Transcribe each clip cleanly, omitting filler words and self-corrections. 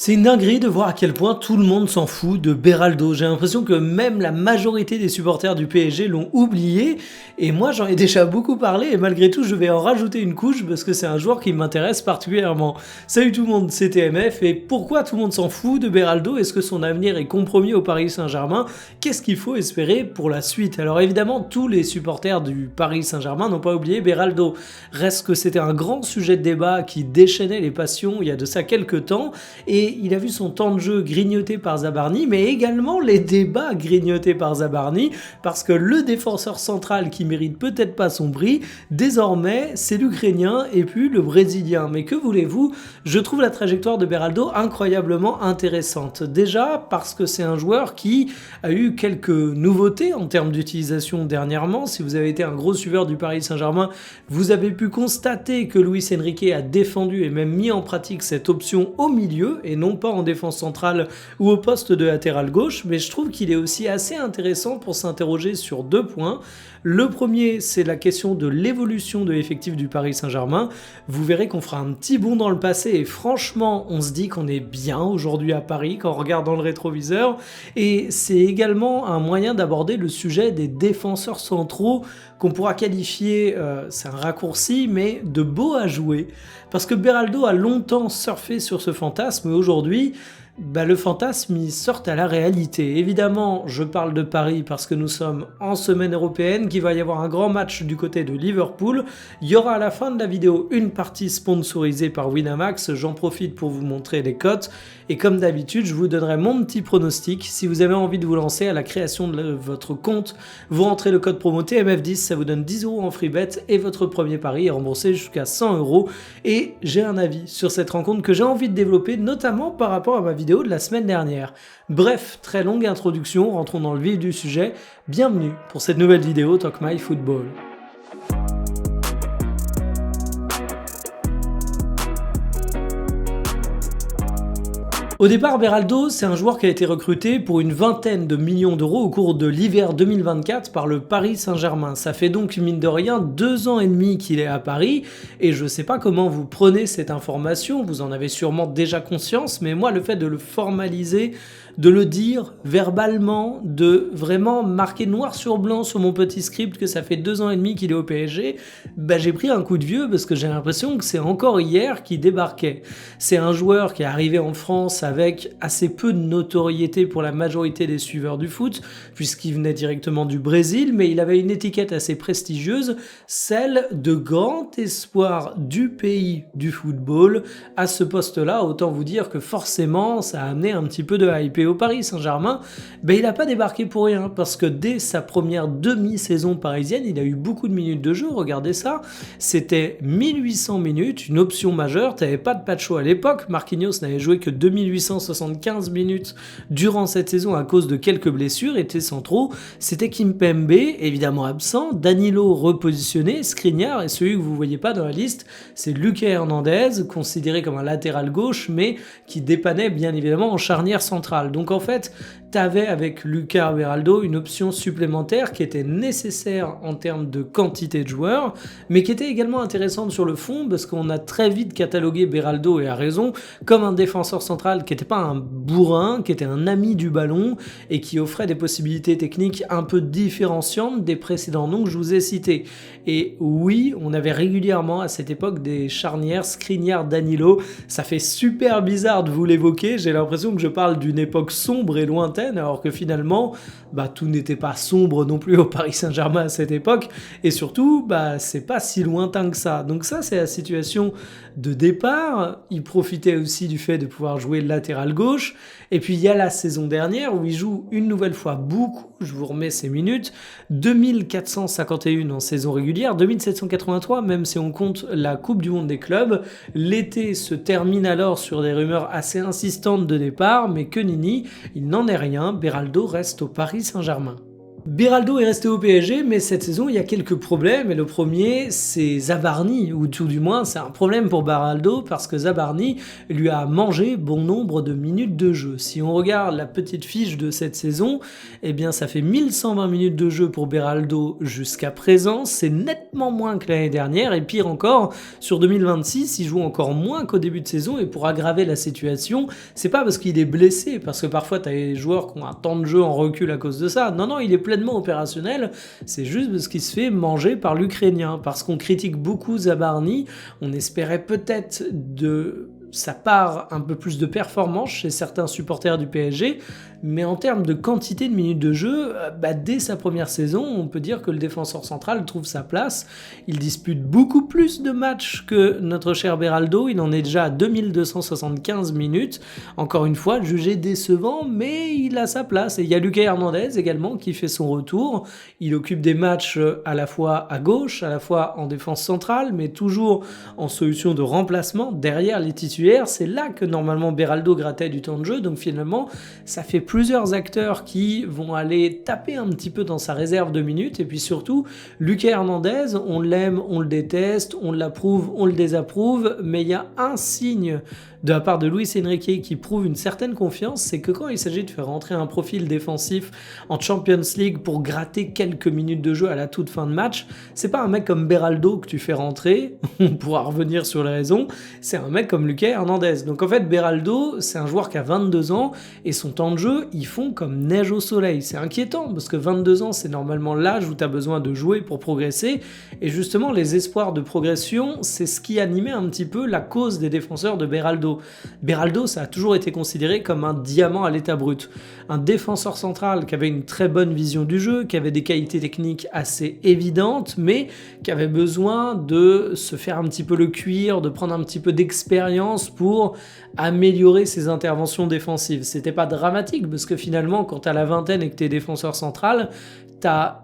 C'est une dinguerie de voir à quel point tout le monde s'en fout de Beraldo. J'ai l'impression que même la majorité des supporters du PSG l'ont oublié. Et moi, j'en ai déjà beaucoup parlé. Et malgré tout, je vais en rajouter une couche parce que c'est un joueur qui m'intéresse particulièrement. Salut tout le monde, c'est TMF. Et pourquoi tout le monde s'en fout de Beraldo? Est-ce que son avenir est compromis au Paris Saint-Germain? Qu'est-ce qu'il faut espérer pour la suite? Alors évidemment, tous les supporters du Paris Saint-Germain n'ont pas oublié Beraldo. Reste que c'était un grand sujet de débat qui déchaînait les passions il y a de ça quelques temps. Et il a vu son temps de jeu grignoté par Zabarni, mais également les débats grignotés par Zabarni, parce que le défenseur central qui mérite peut-être pas son prix, désormais, c'est l'Ukrainien et puis le Brésilien. Mais que voulez-vous? Je trouve la trajectoire de Beraldo incroyablement intéressante. Déjà parce que c'est un joueur qui a eu quelques nouveautés en termes d'utilisation dernièrement. Si vous avez été un gros suiveur du Paris Saint-Germain, vous avez pu constater que Luis Enrique a défendu et même mis en pratique cette option au milieu et non pas en défense centrale ou au poste de latéral gauche, mais je trouve qu'il est aussi assez intéressant pour s'interroger sur deux points. Le premier, c'est la question de l'évolution de l'effectif du Paris Saint-Germain. Vous verrez qu'on fera un petit bond dans le passé et franchement, on se dit qu'on est bien aujourd'hui à Paris quand on regarde dans le rétroviseur. Et c'est également un moyen d'aborder le sujet des défenseurs centraux qu'on pourra qualifier, c'est un raccourci, mais de beau à jouer. Parce que Beraldo a longtemps surfé sur ce fantasme, mais aujourd'hui, le fantasme, il sort à la réalité. Évidemment, je parle de Paris parce que nous sommes en semaine européenne, qu'il va y avoir un grand match du côté de Liverpool. Il y aura à la fin de la vidéo une partie sponsorisée par Winamax. J'en profite pour vous montrer les cotes. Et comme d'habitude, je vous donnerai mon petit pronostic. Si vous avez envie de vous lancer à la création de votre compte, vous rentrez le code promo TMF10, ça vous donne 10 € en free bet et votre premier pari est remboursé jusqu'à 100 €. Et j'ai un avis sur cette rencontre que j'ai envie de développer, notamment par rapport à ma vidéo de la semaine dernière. Bref, très longue introduction, rentrons dans le vif du sujet. Bienvenue pour cette nouvelle vidéo Talk My Football. Au départ, Beraldo, c'est un joueur qui a été recruté pour une vingtaine de millions d'euros au cours de l'hiver 2024 par le Paris Saint-Germain. Ça fait donc, mine de rien, 2 ans et demi qu'il est à Paris, et je sais pas comment vous prenez cette information, vous en avez sûrement déjà conscience, mais moi, le fait de le formaliser, de le dire verbalement, de vraiment marquer noir sur blanc sur mon petit script que ça fait 2 ans et demi qu'il est au PSG, j'ai pris un coup de vieux parce que j'ai l'impression que c'est encore hier qu'il débarquait. C'est un joueur qui est arrivé en France avec assez peu de notoriété pour la majorité des suiveurs du foot, puisqu'il venait directement du Brésil, mais il avait une étiquette assez prestigieuse, celle de grand espoir du pays du football. À ce poste-là, autant vous dire que forcément, ça a amené un petit peu de hype. Et au Paris Saint-Germain, il n'a pas débarqué pour rien, parce que dès sa première demi-saison parisienne, il a eu beaucoup de minutes de jeu, regardez ça, c'était 1800 minutes, une option majeure, t'avais pas de Pacho à l'époque, Marquinhos n'avait joué que 2875 minutes durant cette saison à cause de quelques blessures, et tes centraux, c'était Kimpembe, évidemment absent, Danilo repositionné, Skriniar, et celui que vous voyez pas dans la liste, c'est Lucas Hernandez, considéré comme un latéral gauche, mais qui dépannait bien évidemment en charnière centrale. Donc en fait, tu avais avec Lucas Beraldo une option supplémentaire qui était nécessaire en termes de quantité de joueurs, mais qui était également intéressante sur le fond parce qu'on a très vite catalogué Beraldo, et à raison, comme un défenseur central qui n'était pas un bourrin, qui était un ami du ballon et qui offrait des possibilités techniques un peu différenciantes des précédents noms que je vous ai cités. Et oui, on avait régulièrement à cette époque des charnières Skriniar-Danilo. Ça fait super bizarre de vous l'évoquer, j'ai l'impression que je parle d'une époque sombre et lointaine, alors que finalement, tout n'était pas sombre non plus au Paris Saint-Germain à cette époque, et surtout, c'est pas si lointain que ça. Donc ça, c'est la situation de départ. Il profitait aussi du fait de pouvoir jouer latéral gauche, et puis il y a la saison dernière où il joue une nouvelle fois beaucoup, je vous remets ces minutes, 2451 en saison régulière, 2783 même si on compte la Coupe du Monde des clubs. L'été se termine alors sur des rumeurs assez insistantes de départ, mais que nini, il n'en est rien, Beraldo reste au Paris Saint-Germain. Beraldo est resté au PSG, mais cette saison, il y a quelques problèmes. Et le premier, c'est Zabarny, ou tout du moins, c'est un problème pour Beraldo parce que Zabarny lui a mangé bon nombre de minutes de jeu. Si on regarde la petite fiche de cette saison, eh bien, ça fait 1120 minutes de jeu pour Beraldo jusqu'à présent. C'est nettement moins que l'année dernière. Et pire encore, sur 2026, il joue encore moins qu'au début de saison. Et pour aggraver la situation, c'est pas parce qu'il est blessé, parce que parfois, tu as des joueurs qui ont un temps de jeu en recul à cause de ça. Non, il est pleinement opérationnel, c'est juste parce qu'il se fait manger par l'Ukrainien, parce qu'on critique beaucoup Zabarny, on espérait peut-être de sa part un peu plus de performance chez certains supporters du PSG, mais en termes de quantité de minutes de jeu, dès sa première saison, on peut dire que le défenseur central trouve sa place. Il dispute beaucoup plus de matchs que notre cher Beraldo, il en est déjà à 2275 minutes. Encore une fois, jugé décevant, mais il a sa place. Et il y a Lucas Hernandez également qui fait son retour. Il occupe des matchs à la fois à gauche, à la fois en défense centrale, mais toujours en solution de remplacement derrière les titulaires. C'est là que normalement Beraldo grattait du temps de jeu, donc finalement, ça fait plusieurs acteurs qui vont aller taper un petit peu dans sa réserve de minutes. Et puis surtout, Lucas Hernandez, on l'aime, on le déteste, on l'approuve, on le désapprouve, mais il y a un signe de la part de Luis Enrique qui prouve une certaine confiance, c'est que quand il s'agit de faire rentrer un profil défensif en Champions League pour gratter quelques minutes de jeu à la toute fin de match, c'est pas un mec comme Beraldo que tu fais rentrer, on pourra revenir sur les raisons, c'est un mec comme Lucas Hernandez. Donc en fait, Beraldo, c'est un joueur qui a 22 ans et son temps de jeu, ils font comme neige au soleil. C'est inquiétant parce que 22 ans, c'est normalement l'âge où tu as besoin de jouer pour progresser. Et justement, les espoirs de progression, c'est ce qui animait un petit peu la cause des défenseurs de Beraldo. Beraldo, ça a toujours été considéré comme un diamant à l'état brut. Un défenseur central qui avait une très bonne vision du jeu, qui avait des qualités techniques assez évidentes, mais qui avait besoin de se faire un petit peu le cuir, de prendre un petit peu d'expérience pour améliorer ses interventions défensives. C'était pas dramatique, parce que finalement, quand t'as la vingtaine et que t'es défenseur central, t'as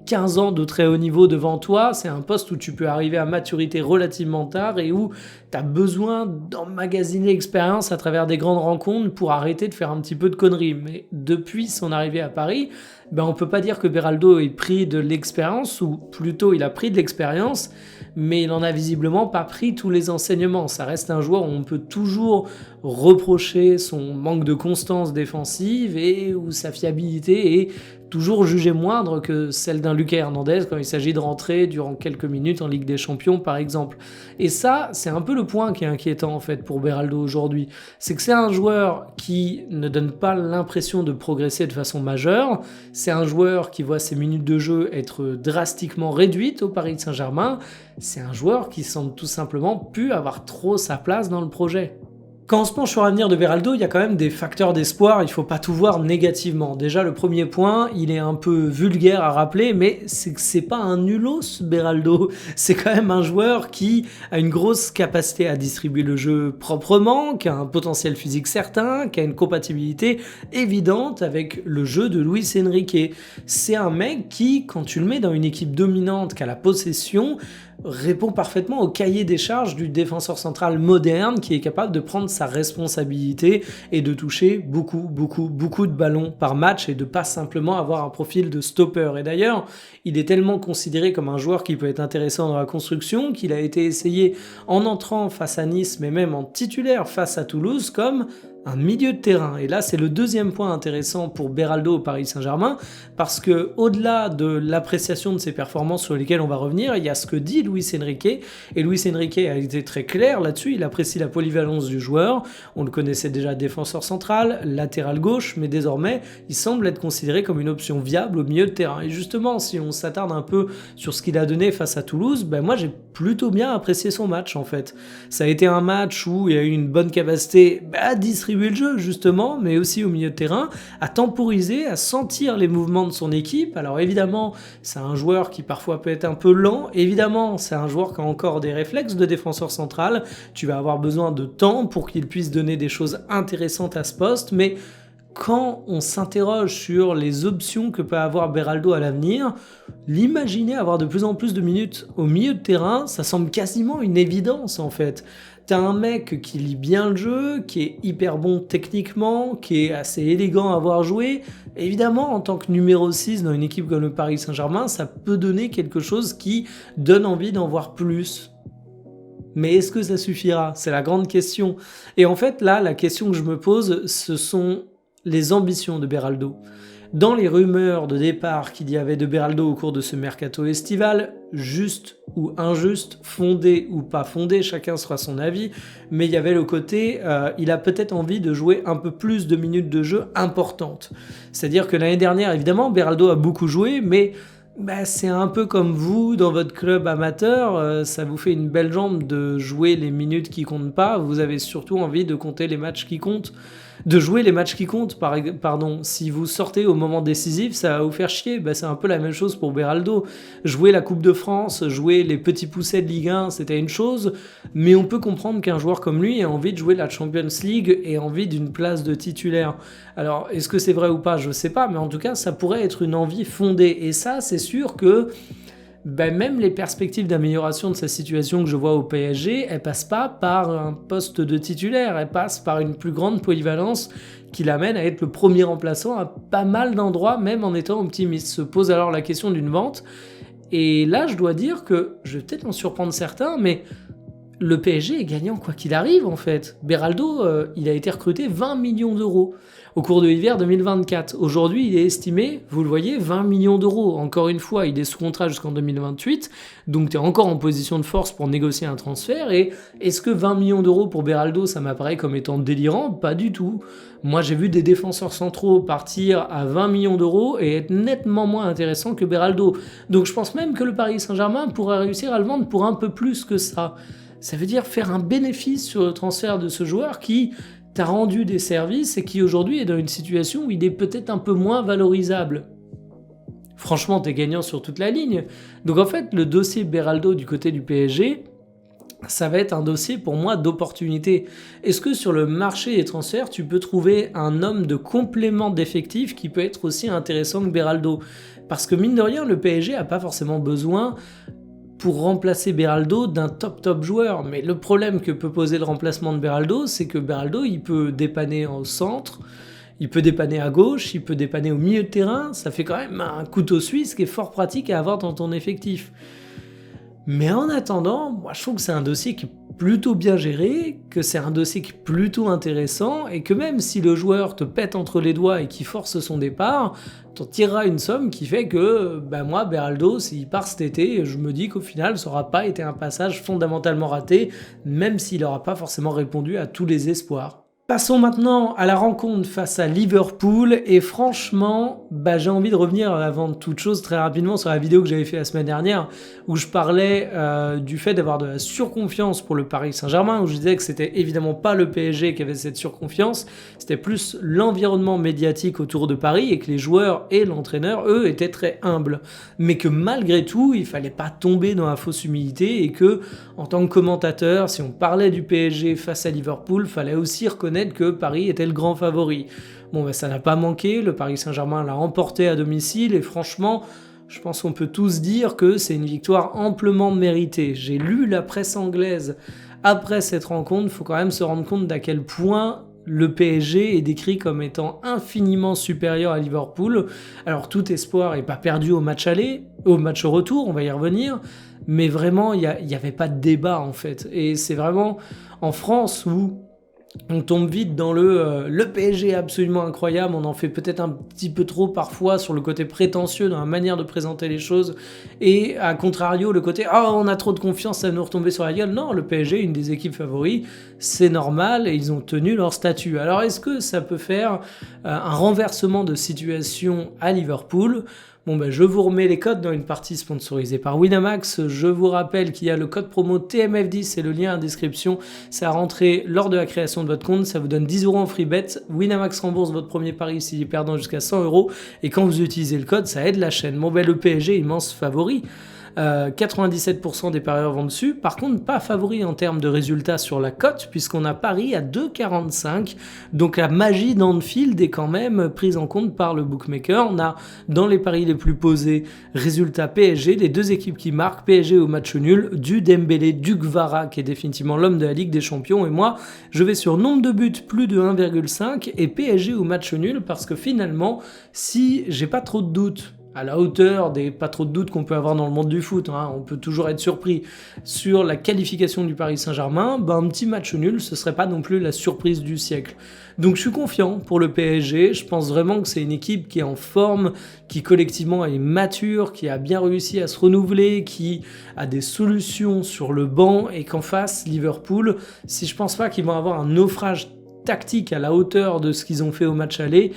15 ans de très haut niveau devant toi, c'est un poste où tu peux arriver à maturité relativement tard et où tu as besoin d'emmagasiner l'expérience à travers des grandes rencontres pour arrêter de faire un petit peu de conneries. Mais depuis son arrivée à Paris, on peut pas dire que Beraldo ait pris de l'expérience, ou plutôt il a pris de l'expérience, mais il en a visiblement pas pris tous les enseignements. Ça reste un joueur où on peut toujours reprocher son manque de constance défensive et où sa fiabilité est toujours jugée moindre que celle d'un Lucas Hernandez quand il s'agit de rentrer durant quelques minutes en Ligue des Champions par exemple. Et ça, c'est un peu le point qui est inquiétant en fait pour Beraldo aujourd'hui. C'est que c'est un joueur qui ne donne pas l'impression de progresser de façon majeure. C'est un joueur qui voit ses minutes de jeu être drastiquement réduites au Paris Saint-Germain. C'est un joueur qui semble tout simplement plus avoir trop sa place dans le projet. Quand on se penche sur l'avenir de Beraldo, il y a quand même des facteurs d'espoir, il faut pas tout voir négativement. Déjà, le premier point, il est un peu vulgaire à rappeler, mais c'est que c'est pas un nulos, Beraldo. C'est quand même un joueur qui a une grosse capacité à distribuer le jeu proprement, qui a un potentiel physique certain, qui a une compatibilité évidente avec le jeu de Luis Enrique. C'est un mec qui, quand tu le mets dans une équipe dominante, qui a la possession, répond parfaitement au cahier des charges du défenseur central moderne qui est capable de prendre sa responsabilité et de toucher beaucoup de ballons par match et de pas simplement avoir un profil de stopper. Et d'ailleurs, il est tellement considéré comme un joueur qui peut être intéressant dans la construction qu'il a été essayé en entrant face à Nice, mais même en titulaire face à Toulouse, comme un milieu de terrain. Et là, c'est le deuxième point intéressant pour Beraldo au Paris Saint-Germain, parce que au-delà de l'appréciation de ses performances sur lesquelles on va revenir, il y a ce que dit Luis Enrique, et Luis Enrique a été très clair là-dessus, il apprécie la polyvalence du joueur, on le connaissait déjà défenseur central, latéral gauche, mais désormais, il semble être considéré comme une option viable au milieu de terrain. Et justement, si on s'attarde un peu sur ce qu'il a donné face à Toulouse, moi j'ai plutôt bien apprécié son match en fait. Ça a été un match où il y a eu une bonne capacité à distribuer le jeu justement, mais aussi au milieu de terrain, à temporiser, à sentir les mouvements de son équipe. Alors évidemment, c'est un joueur qui parfois peut être un peu lent, évidemment, c'est un joueur qui a encore des réflexes de défenseur central, tu vas avoir besoin de temps pour qu'il puisse donner des choses intéressantes à ce poste, mais quand on s'interroge sur les options que peut avoir Beraldo à l'avenir, l'imaginer avoir de plus en plus de minutes au milieu de terrain, ça semble quasiment une évidence en fait. t'as un mec qui lit bien le jeu, qui est hyper bon techniquement, qui est assez élégant à voir jouer. Évidemment, en tant que numéro 6 dans une équipe comme le Paris Saint-Germain, ça peut donner quelque chose qui donne envie d'en voir plus. Mais est-ce que ça suffira? C'est la grande question. Et en fait, là, la question que je me pose, ce sont les ambitions de Beraldo. Dans les rumeurs de départ qu'il y avait de Beraldo au cours de ce mercato estival, juste ou injuste, fondé ou pas fondé, chacun sera son avis, mais il y avait le côté, il a peut-être envie de jouer un peu plus de minutes de jeu importantes. C'est-à-dire que l'année dernière, évidemment, Beraldo a beaucoup joué, mais c'est un peu comme vous, dans votre club amateur, ça vous fait une belle jambe de jouer les minutes qui comptent pas, vous avez surtout envie de compter les matchs qui comptent. De jouer les matchs qui comptent, pardon. Si vous sortez au moment décisif, ça va vous faire chier. C'est un peu la même chose pour Beraldo. Jouer la Coupe de France, jouer les petits poussets de Ligue 1, c'était une chose, mais on peut comprendre qu'un joueur comme lui ait envie de jouer la Champions League et envie d'une place de titulaire. Alors, est-ce que c'est vrai ou pas? Je sais pas, mais en tout cas, ça pourrait être une envie fondée. Et ça, c'est sûr que même les perspectives d'amélioration de sa situation que je vois au PSG, elles passent pas par un poste de titulaire, elles passent par une plus grande polyvalence qui l'amène à être le premier remplaçant à pas mal d'endroits, même en étant optimiste. Se pose alors la question d'une vente. Et là, je dois dire que, je vais peut-être en surprendre certains, mais le PSG est gagnant quoi qu'il arrive en fait. Beraldo, il a été recruté 20 millions d'euros au cours de l'hiver 2024. Aujourd'hui, il est estimé, vous le voyez, 20 millions d'euros. Encore une fois, il est sous contrat jusqu'en 2028, donc tu es encore en position de force pour négocier un transfert. Et est-ce que 20 millions d'euros pour Beraldo, ça m'apparaît comme étant délirant? Pas du tout. Moi, j'ai vu des défenseurs centraux partir à 20 millions d'euros et être nettement moins intéressants que Beraldo. Donc je pense même que le Paris Saint-Germain pourrait réussir à le vendre pour un peu plus que ça. Ça veut dire faire un bénéfice sur le transfert de ce joueur qui t'a rendu des services et qui aujourd'hui est dans une situation où il est peut-être un peu moins valorisable. Franchement, t'es gagnant sur toute la ligne. Donc en fait, le dossier Beraldo du côté du PSG, ça va être un dossier pour moi d'opportunité. Est-ce que sur le marché des transferts, tu peux trouver un homme de complément d'effectifs qui peut être aussi intéressant que Beraldo? Parce que mine de rien, le PSG a pas forcément besoin pour remplacer Beraldo d'un top joueur. Mais le problème que peut poser le remplacement de Beraldo, c'est que Beraldo, il peut dépanner au centre, il peut dépanner à gauche, il peut dépanner au milieu de terrain. Ça fait quand même un couteau suisse qui est fort pratique à avoir dans ton effectif. Mais en attendant, moi je trouve que c'est un dossier qui est plutôt bien géré, que c'est un dossier qui est plutôt intéressant, et que même si le joueur te pète entre les doigts et qui force son départ, t'en tireras une somme qui fait que, moi, Beraldo, s'il part cet été, je me dis qu'au final, ça n'aura pas été un passage fondamentalement raté, même s'il n'aura pas forcément répondu à tous les espoirs. Passons maintenant à la rencontre face à Liverpool et franchement, j'ai envie de revenir avant toute chose très rapidement sur la vidéo que j'avais fait la semaine dernière où je parlais du fait d'avoir de la surconfiance pour le Paris Saint-Germain, où je disais que c'était évidemment pas le PSG qui avait cette surconfiance, c'était plus l'environnement médiatique autour de Paris et que les joueurs et l'entraîneur, eux, étaient très humbles. Mais que malgré tout, il fallait pas tomber dans la fausse humilité et que, en tant que commentateur, si on parlait du PSG face à Liverpool, fallait aussi reconnaître que Paris était le grand favori. Bon, ça n'a pas manqué, le Paris Saint-Germain l'a emporté à domicile et franchement, je pense qu'on peut tous dire que c'est une victoire amplement méritée. J'ai lu la presse anglaise après cette rencontre, il faut quand même se rendre compte d'à quel point le PSG est décrit comme étant infiniment supérieur à Liverpool. Alors tout espoir n'est pas perdu au match aller, au match retour, on va y revenir, mais vraiment il n'y avait pas de débat en fait. Et c'est vraiment en France où on tombe vite dans le PSG est absolument incroyable, on en fait peut-être un petit peu trop parfois sur le côté prétentieux dans la manière de présenter les choses, et à contrario le côté on a trop de confiance, ça va nous retomber sur la gueule. Non, le PSG est une des équipes favoris, c'est normal et ils ont tenu leur statut. Alors est-ce que ça peut faire un renversement de situation à Liverpool? Bon je vous remets les codes dans une partie sponsorisée par Winamax. Je vous rappelle qu'il y a le code promo TMF10, c'est le lien en description. Ça a rentré lors de la création de votre compte, ça vous donne 10 € en free bet. Winamax rembourse votre premier pari s'il est perdant jusqu'à 100 €. Et quand vous utilisez le code, ça aide la chaîne. Le PSG, immense favori. 97% des parieurs vont dessus. Par contre, pas favori en termes de résultats sur la cote, puisqu'on a Paris à 2,45. Donc la magie d'Anfield est quand même prise en compte par le bookmaker. On a dans les paris les plus posés, résultat PSG, les deux équipes qui marquent, PSG au match nul, du Dembélé, du Gvara, qui est définitivement l'homme de la Ligue des Champions. Et moi, je vais sur nombre de buts, plus de 1,5, et PSG au match nul, parce que finalement, si j'ai pas trop de doutes, à la hauteur des pas trop de doutes qu'on peut avoir dans le monde du foot, hein, on peut toujours être surpris sur la qualification du Paris Saint-Germain, un petit match nul, ce serait pas non plus la surprise du siècle. Donc je suis confiant pour le PSG, je pense vraiment que c'est une équipe qui est en forme, qui collectivement est mature, qui a bien réussi à se renouveler, qui a des solutions sur le banc, et qu'en face, Liverpool, si je pense pas qu'ils vont avoir un naufrage tactique à la hauteur de ce qu'ils ont fait au match aller,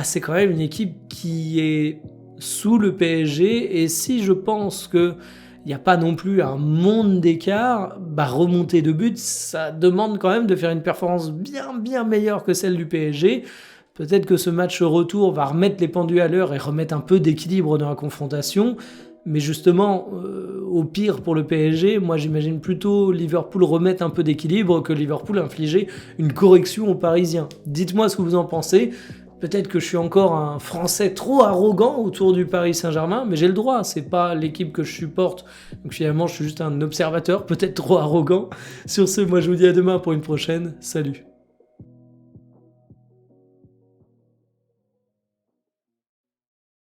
c'est quand même une équipe qui est sous le PSG, et si je pense que il n'y a pas non plus un monde d'écart, remonter de but, ça demande quand même de faire une performance bien meilleure que celle du PSG. Peut-être que ce match retour va remettre les pendules à l'heure et remettre un peu d'équilibre dans la confrontation, mais justement, au pire pour le PSG, moi j'imagine plutôt Liverpool remettre un peu d'équilibre que Liverpool infliger une correction aux Parisiens. Dites-moi ce que vous en pensez. Peut-être que je suis encore un Français trop arrogant autour du Paris Saint-Germain, mais j'ai le droit, c'est pas l'équipe que je supporte. Donc finalement, je suis juste un observateur, peut-être trop arrogant. Sur ce, moi je vous dis à demain pour une prochaine. Salut.